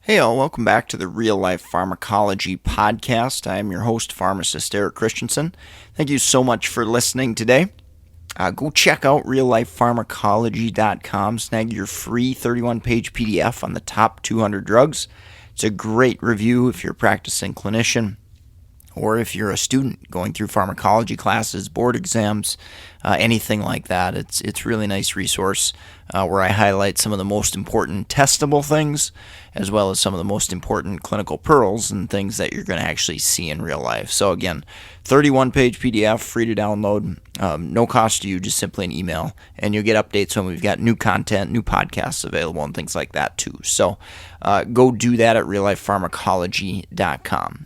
Hey all, welcome back to the Real Life Pharmacology Podcast. I am your host, pharmacist Eric Christensen. Thank you so much for listening today. Go check out reallifepharmacology.com. Snag your free 31-page PDF on the top 200 drugs. It's a great review if you're a practicing clinician or if you're a student going through pharmacology classes, board exams, anything like that. It's really nice resource where I highlight some of the most important testable things as well as some of the most important clinical pearls and things that you're going to actually see in real life. So again, 31-page PDF, free to download, no cost to you, just simply an email, and you'll get updates when we've got new content, new podcasts available, and things like that too. So go do that at reallifepharmacology.com.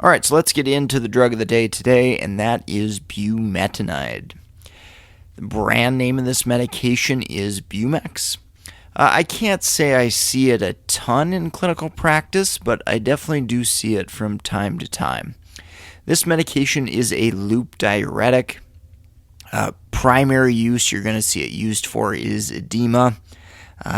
All right, so let's get into the drug of the day today, and that is bumetanide. The brand name of this medication is Bumex. I can't say I see it a ton in clinical practice, but I definitely do see it from time to time. This medication is a loop diuretic. Primary use you're going to see it used for is edema.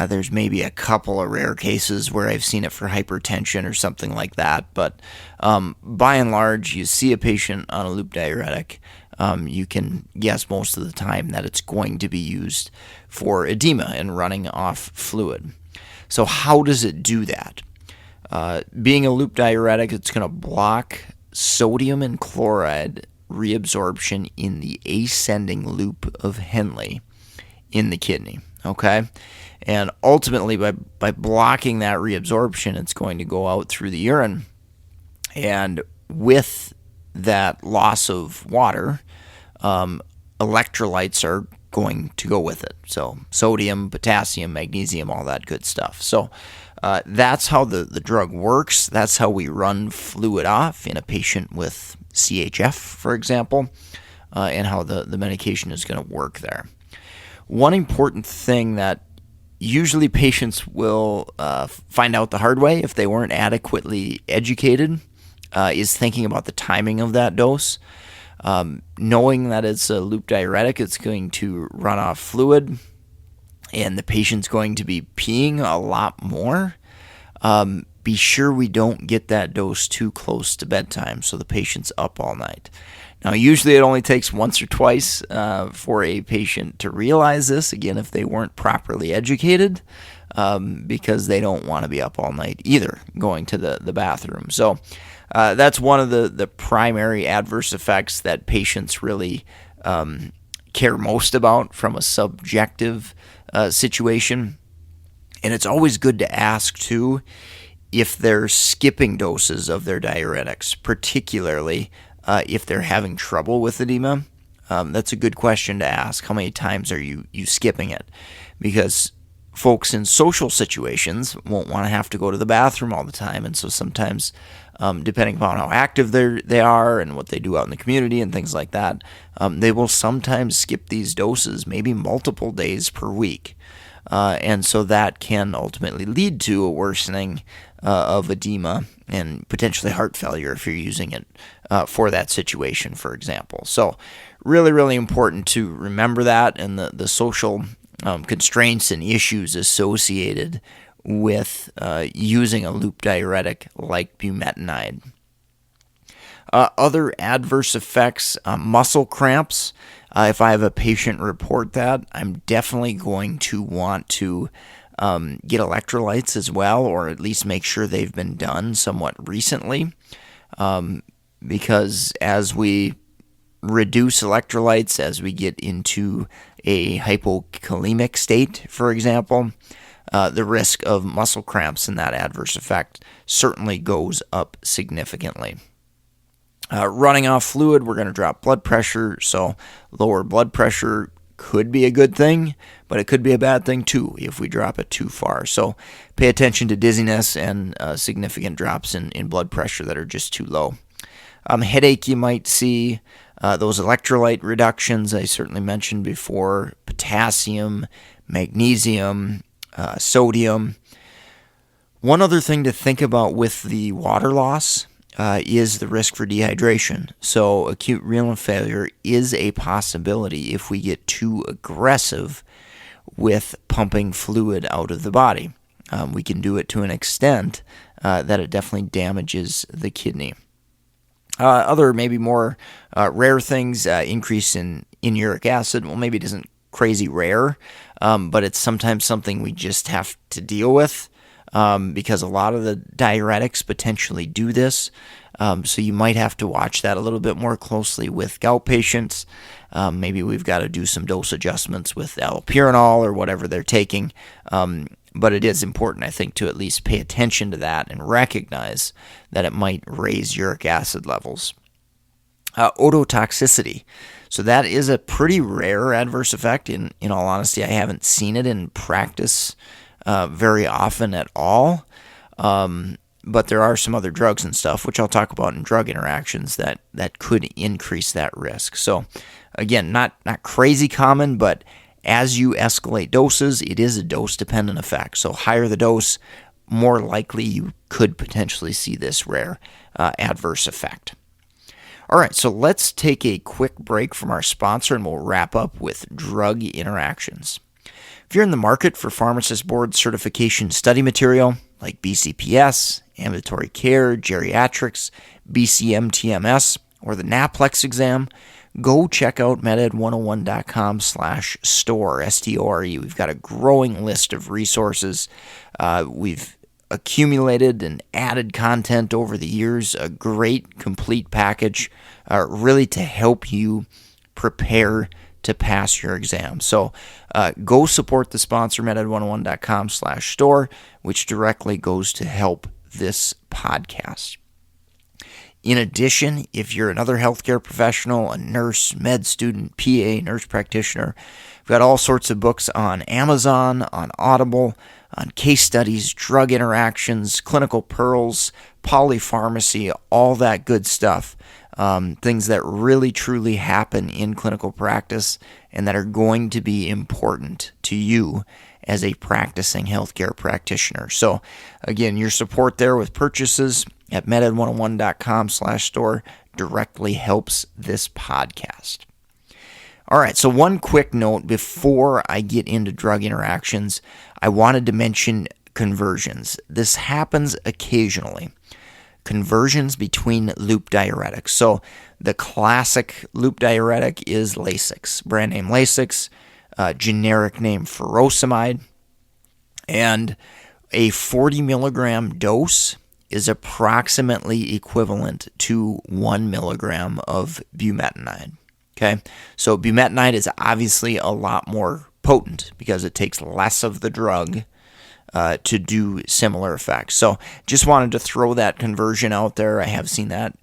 There's maybe a couple of rare cases where I've seen it for hypertension or something like that, but by and large, you see a patient on a loop diuretic, you can guess most of the time that it's going to be used for edema and running off fluid. So how does it do that? Being a loop diuretic, it's going to block sodium and chloride reabsorption in the ascending loop of Henle in the kidney, okay? And ultimately, by blocking that reabsorption, it's going to go out through the urine. And with that loss of water, electrolytes are going to go with it. So sodium, potassium, magnesium, all that good stuff. So that's how the drug works. That's how we run fluid off in a patient with CHF, for example, and how the medication is going to work there. One important thing that usually patients will find out the hard way if they weren't adequately educated is thinking about the timing of that dose. Knowing that it's a loop diuretic, it's going to run off fluid, and the patient's going to be peeing a lot more. Be sure we don't get that dose too close to bedtime so the patient's up all night. Now, usually it only takes once or twice for a patient to realize this, again, if they weren't properly educated, because they don't want to be up all night either, going to the bathroom. So that's one of the primary adverse effects that patients really care most about from a subjective situation. And it's always good to ask, too, if they're skipping doses of their diuretics, particularly if they're having trouble with edema. That's a good question to ask. How many times are you skipping it? Because folks in social situations won't want to have to go to the bathroom all the time, and so sometimes, depending upon how active they are and what they do out in the community and things like that, they will sometimes skip these doses, maybe multiple days per week. And so that can ultimately lead to a worsening of edema and potentially heart failure if you're using it for that situation, for example. So really, really important to remember that and the social constraints and issues associated with using a loop diuretic like bumetanide. Other adverse effects, muscle cramps. If I have a patient report that, I'm definitely going to want to get electrolytes as well, or at least make sure they've been done somewhat recently, because as we reduce electrolytes, as we get into a hypokalemic state, for example, the risk of muscle cramps and that adverse effect certainly goes up significantly. Running off fluid, we're going to drop blood pressure, so lower blood pressure could be a good thing, but it could be a bad thing too if we drop it too far. So pay attention to dizziness and significant drops in blood pressure that are just too low. Headache you might see, those electrolyte reductions I certainly mentioned before, potassium, magnesium, sodium. One other thing to think about with the water loss is the risk for dehydration. So acute renal failure is a possibility if we get too aggressive with pumping fluid out of the body. we can do it to an extent that it definitely damages the kidney. Other maybe more rare things, increase in uric acid. Well, maybe it isn't crazy rare, but it's sometimes something we just have to deal with because a lot of the diuretics potentially do this. So you might have to watch that a little bit more closely with gout patients. Maybe we've got to do some dose adjustments with allopurinol or whatever they're taking. But it is important, I think, to at least pay attention to that and recognize that it might raise uric acid levels. Ototoxicity. So that is a pretty rare adverse effect. In all honesty, I haven't seen it in practice very often at all. But there are some other drugs and stuff, which I'll talk about in drug interactions, that could increase that risk. So again, not crazy common, but as you escalate doses, it is a dose-dependent effect. So higher the dose, more likely you could potentially see this rare adverse effect. All right, so let's take a quick break from our sponsor and we'll wrap up with drug interactions. If you're in the market for pharmacist board certification study material like BCPS, ambulatory care, geriatrics, BCM-TMS, or the NAPLEX exam, go check out meded101.com/store, S-T-O-R-E. We've got a growing list of resources. We've accumulated and added content over the years, a great complete package, really to help you prepare to pass your exam. So go support the sponsor, meded101.com/store, which directly goes to help this podcast. In addition, if you're another healthcare professional, a nurse, med student, PA, nurse practitioner, we've got all sorts of books on Amazon, on Audible, on case studies, drug interactions, clinical pearls, polypharmacy, all that good stuff. Things that really truly happen in clinical practice and that are going to be important to you as a practicing healthcare practitioner. So again, your support there with purchases at meded101.com/store directly helps this podcast. All right, so one quick note before I get into drug interactions, I wanted to mention conversions. This happens occasionally. Conversions between loop diuretics. So the classic loop diuretic is Lasix, brand name Lasix, generic name furosemide, and a 40 milligram dose is approximately equivalent to 1 milligram of bumetanide. Okay, so bumetanide is obviously a lot more potent because it takes less of the drug to do similar effects. So just wanted to throw that conversion out there. I have seen that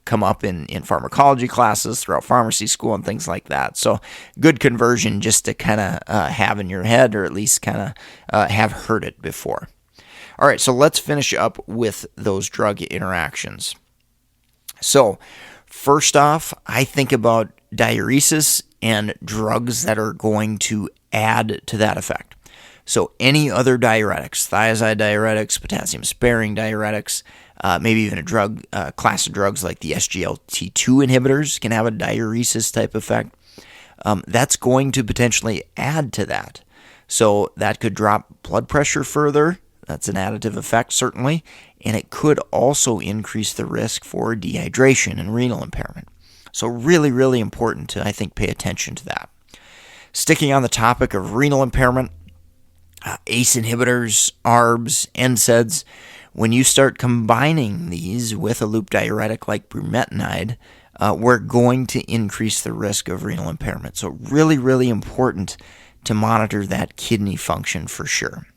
come up in pharmacology classes throughout pharmacy school and things like that. So good conversion just to kind of have in your head, or at least kind of have heard it before. All right, so let's finish up with those drug interactions. So first off, I think about diuresis and drugs that are going to add to that effect. So any other diuretics, thiazide diuretics, potassium-sparing diuretics, maybe even a class of drugs like the SGLT2 inhibitors can have a diuresis type effect. That's going to potentially add to that. So that could drop blood pressure further. That's an additive effect, certainly. And it could also increase the risk for dehydration and renal impairment. So really, really important to, I think, pay attention to that. Sticking on the topic of renal impairment, ACE inhibitors, ARBs, NSAIDs, when you start combining these with a loop diuretic like bumetanide, we're going to increase the risk of renal impairment. So really, really important to monitor that kidney function for sure.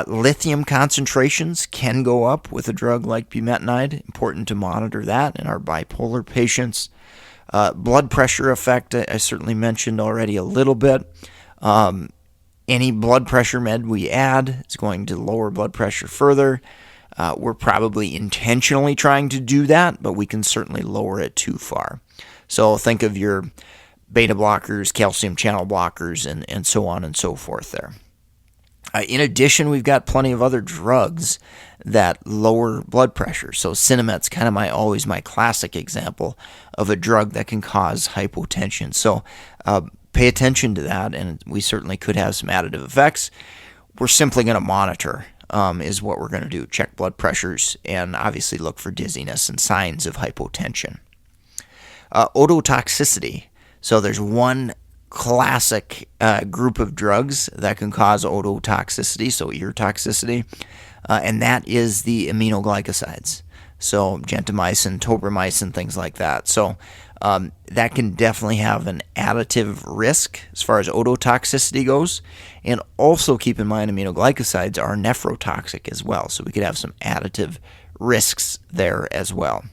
Lithium concentrations can go up with a drug like bumetanide. Important to monitor that in our bipolar patients. Blood pressure effect, I certainly mentioned already a little bit. Any blood pressure med we add is going to lower blood pressure further. We're probably intentionally trying to do that, but we can certainly lower it too far. So think of your beta blockers, calcium channel blockers, and so on and so forth there. In addition, we've got plenty of other drugs that lower blood pressure. So Cinemet's kind of always my classic example of a drug that can cause hypotension. So pay attention to that, and we certainly could have some additive effects. we're simply going to monitor is what we're going to do. Check blood pressures and obviously look for dizziness and signs of hypotension. Ototoxicity. So there's one classic group of drugs that can cause ototoxicity, so ear toxicity, and that is the aminoglycosides. So gentamicin, tobramycin, things like that. So that can definitely have an additive risk as far as ototoxicity goes. And also keep in mind aminoglycosides are nephrotoxic as well. So we could have some additive risks there as well.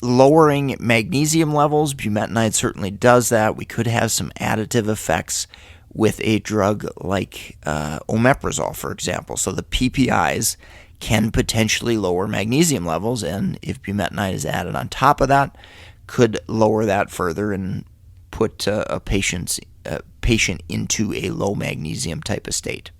Lowering magnesium levels, bumetanide certainly does that. We could have some additive effects with a drug like omeprazole, for example. So the PPIs can potentially lower magnesium levels, and if bumetanide is added on top of that, could lower that further and put a patient into a low magnesium type of state.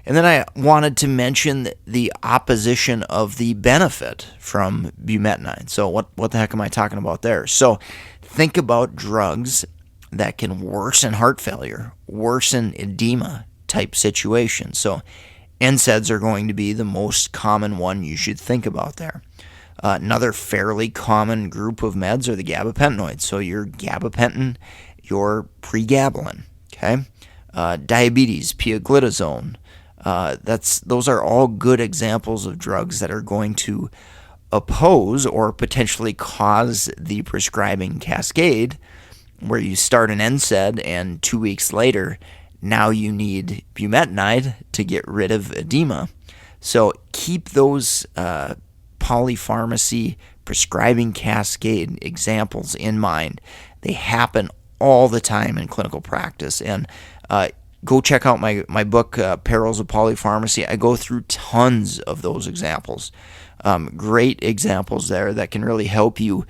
And then I wanted to mention the opposition of the benefit from bumetanide. So what the heck am I talking about there? So think about drugs that can worsen heart failure, worsen edema type situations. So NSAIDs are going to be the most common one you should think about there. Another fairly common group of meds are the gabapentinoids. So your gabapentin, your pregabalin, okay? Diabetes, pioglitazone. Those are all good examples of drugs that are going to oppose or potentially cause the prescribing cascade, where you start an NSAID and 2 weeks later, now you need bumetanide to get rid of edema. So keep those polypharmacy prescribing cascade examples in mind. They happen all the time in clinical practice, and go check out my book, Perils of Polypharmacy. I go through tons of those examples. Great examples there that can really help you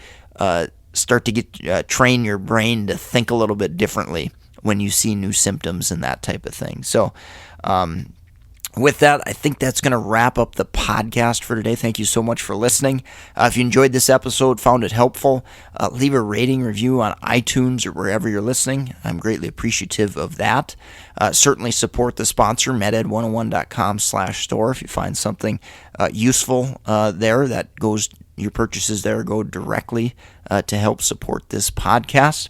start to train your brain to think a little bit differently when you see new symptoms and that type of thing. So with that, I think that's going to wrap up the podcast for today. Thank you so much for listening. If you enjoyed this episode, found it helpful, leave a rating review on iTunes or wherever you're listening. I'm greatly appreciative of that. Certainly support the sponsor, med101.com/store. If you find something useful there, your purchases there go directly to help support this podcast.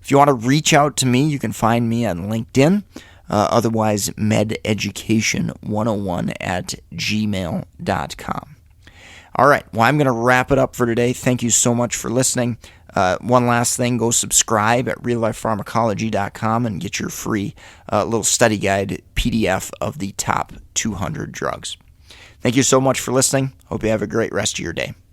If you want to reach out to me, you can find me on LinkedIn. Otherwise, mededucation101@gmail.com. All right, well, I'm going to wrap it up for today. Thank you so much for listening. One last thing, go subscribe at reallifepharmacology.com and get your free little study guide PDF of the top 200 drugs. Thank you so much for listening. Hope you have a great rest of your day.